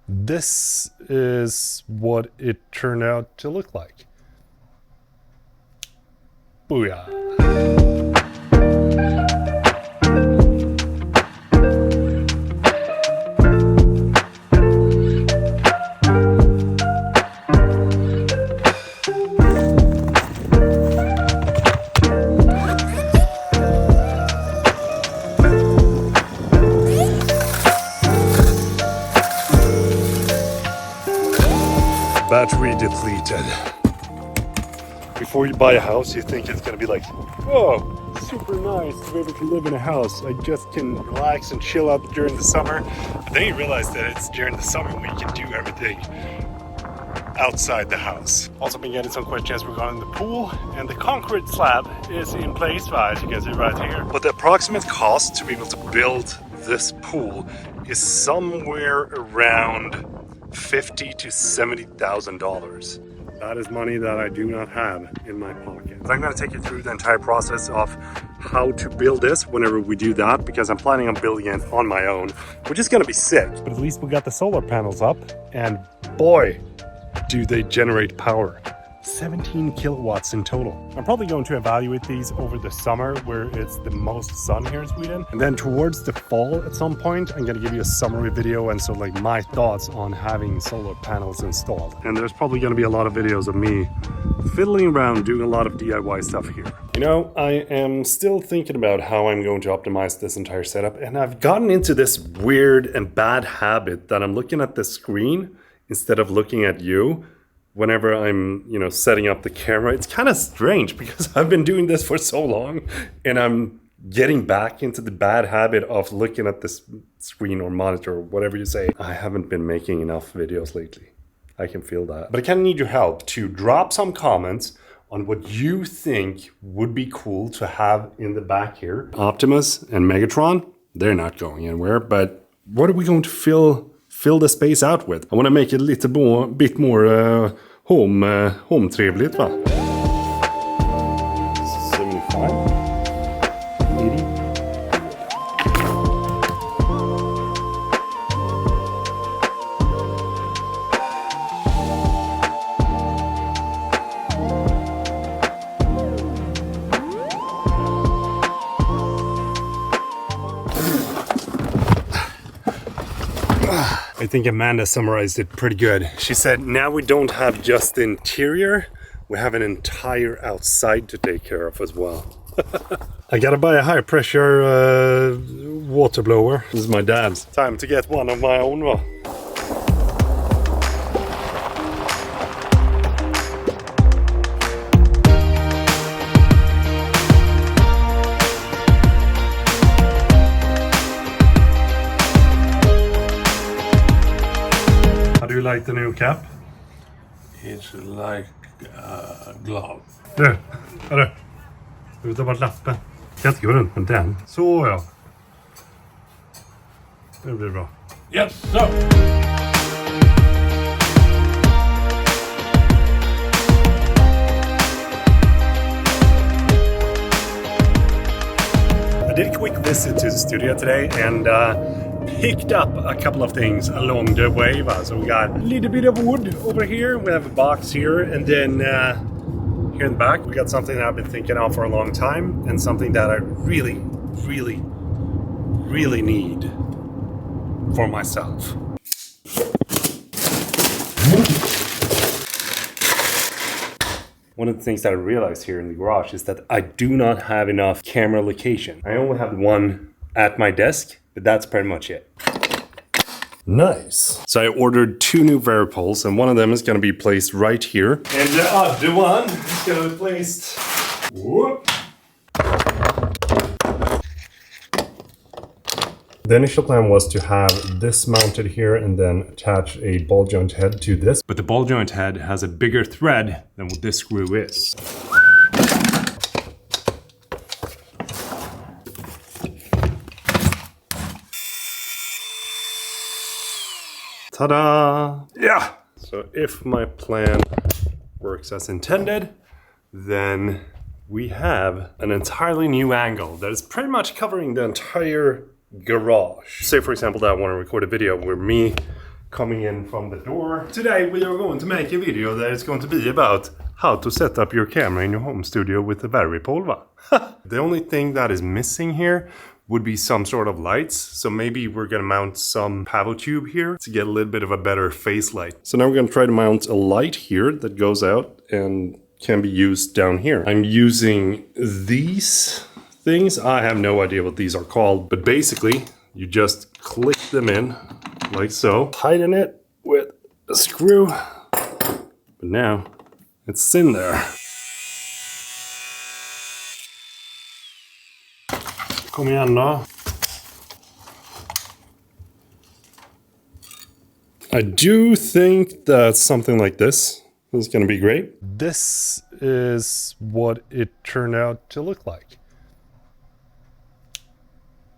this is what it turned out to look like. Booyah. Battery depleted. Before you buy a house, you think it's gonna be like, whoa, super nice to be able to live in a house. I just can relax and chill out during the summer. But then you realize that it's during the summer when you can do everything outside the house. Also been getting some questions regarding the pool, and the concrete slab is in place, as you can see right here. But the approximate cost to be able to build this pool is somewhere around $50,000 to $70,000. That is money that I do not have in my pocket. But I'm going to take you through the entire process of how to build this whenever we do that, because I'm planning on building it on my own, which is going to be sick. But at least we got the solar panels up, and boy, do they generate power. 17 kilowatts in total. I'm probably going to evaluate these over the summer where it's the most sun here in Sweden. And then towards the fall at some point, I'm gonna give you a summary video and so like my thoughts on having solar panels installed. And there's probably gonna be a lot of videos of me fiddling around doing a lot of DIY stuff here. You know, I am still thinking about how I'm going to optimize this entire setup, and I've gotten into this weird and bad habit that I'm looking at the screen instead of looking at you. Whenever I'm, setting up the camera. It's kind of strange because I've been doing this for so long and I'm getting back into the bad habit of looking at this screen or monitor or whatever you say. I haven't been making enough videos lately. I can feel that. But I kind of need your help to drop some comments on what you think would be cool to have in the back here. Optimus and Megatron, they're not going anywhere, but what are we going to fill the space out with? I want to make it a little bit more home-trevligt, va? 75, 80. I think Amanda summarized it pretty good. She said, now we don't have just the interior, we have an entire outside to take care of as well. I gotta buy a high pressure water blower. This is my dad's. Time to get one of my own, va? Like the new cap? It's like a glove. Du, hörru. Du tar bort lappen. Jag kan inte gå runt med den. Så ja. Det blir bra. Yes, sir! I did a quick visit to the studio today and picked up a couple of things along the way. So we got a little bit of wood over here. We have a box here, and then here in the back we got something that I've been thinking of for a long time, and something that I really, really, really need for myself. One of the things that I realized here in the garage is that I do not have enough camera location. I only have one at my desk, but that's pretty much it. Nice. So I ordered 2 new variables, and one of them is going to be placed right here. And the other one is going to be placed... Whoop. The initial plan was to have this mounted here and then attach a ball joint head to this. But the ball joint head has a bigger thread than what this screw is. Ta-da! Yeah! So if my plan works as intended, then we have an entirely new angle that is pretty much covering the entire garage. Say for example that I want to record a video where me coming in from the door. Today we are going to make a video that is going to be about how to set up your camera in your home studio with a battery pole. The only thing that is missing here would be some sort of lights. So maybe we're gonna mount some pavo tube here to get a little bit of a better face light. So now we're gonna try to mount a light here that goes out and can be used down here. I'm using these things. I have no idea what these are called, but basically you just click them in like so. Tighten it with a screw, but now it's in there. Kom igen då. I do think that something like this is going to be great. This is what it turned out to look like.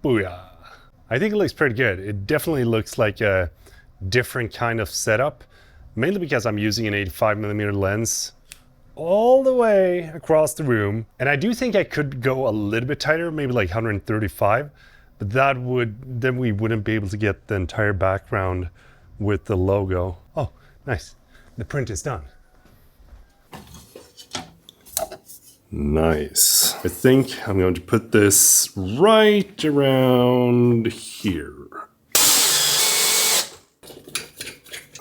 Booyah. I think it looks pretty good. It definitely looks like a different kind of setup, mainly because I'm using an 85mm lens all the way across the room. And I do think I could go a little bit tighter, maybe like 135, but then we wouldn't be able to get the entire background with the logo. Oh, nice. The print is done. Nice. I think I'm going to put this right around here.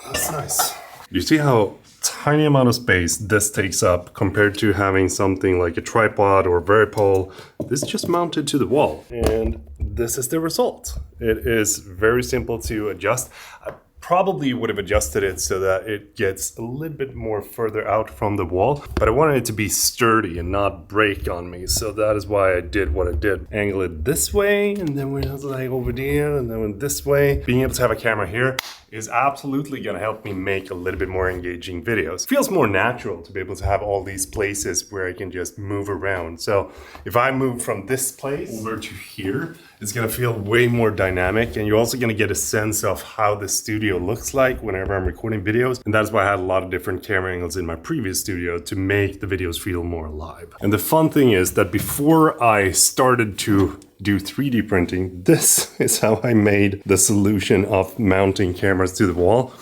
That's nice. You see how tiny amount of space this takes up compared to having something like a tripod or varipole. This is just mounted to the wall, and this is the result. It is very simple to adjust. I probably would have adjusted it so that it gets a little bit more further out from the wall, but I wanted it to be sturdy and not break on me, so that is why I did what I did. Angle it this way, and then we're like over there, and then this way. Being able to have a camera here is absolutely going to help me make a little bit more engaging videos. It feels more natural to be able to have all these places where I can just move around. So if I move from this place over to here, it's going to feel way more dynamic, and you're also going to get a sense of how the studio looks like whenever I'm recording videos. And that's why I had a lot of different camera angles in my previous studio to make the videos feel more alive. And the fun thing is that before I started to do 3D printing, this is how I made the solution of mounting cameras to the wall.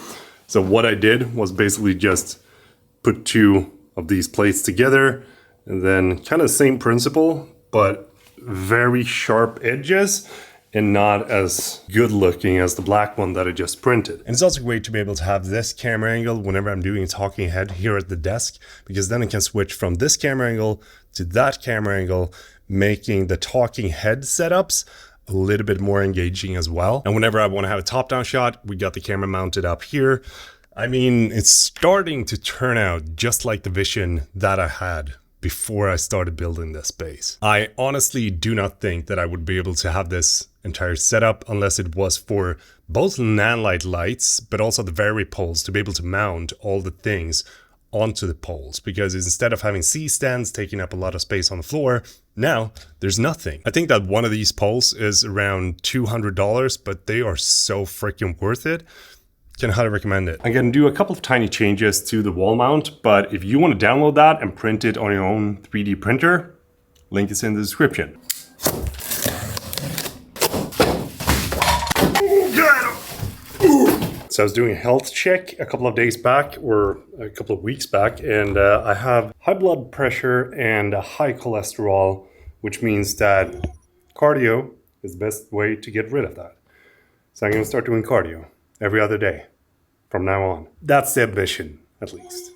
So what I did was basically just put two of these plates together, and then kind of the same principle, but very sharp edges and not as good looking as the black one that I just printed. And it's also great to be able to have this camera angle whenever I'm doing a talking head here at the desk, because then I can switch from this camera angle to that camera angle, making the talking head setups a little bit more engaging as well. And whenever I want to have a top-down shot, we got the camera mounted up here. I mean, it's starting to turn out just like the vision that I had before I started building this space. I honestly do not think that I would be able to have this entire setup unless it was for both nanlite lights, but also the varipoles to be able to mount all the things onto the poles, because instead of having C-stands taking up a lot of space on the floor, now there's nothing. I think that one of these poles is around $200, but they are so freaking worth it. Can highly recommend it. I'm gonna do a couple of tiny changes to the wall mount, but if you want to download that and print it on your own 3D printer, link is in the description. So I was doing a health check a couple of days back, or a couple of weeks back, and I have high blood pressure and a high cholesterol, which means that cardio is the best way to get rid of that. So I'm going to start doing cardio every other day from now on. That's the ambition, at least.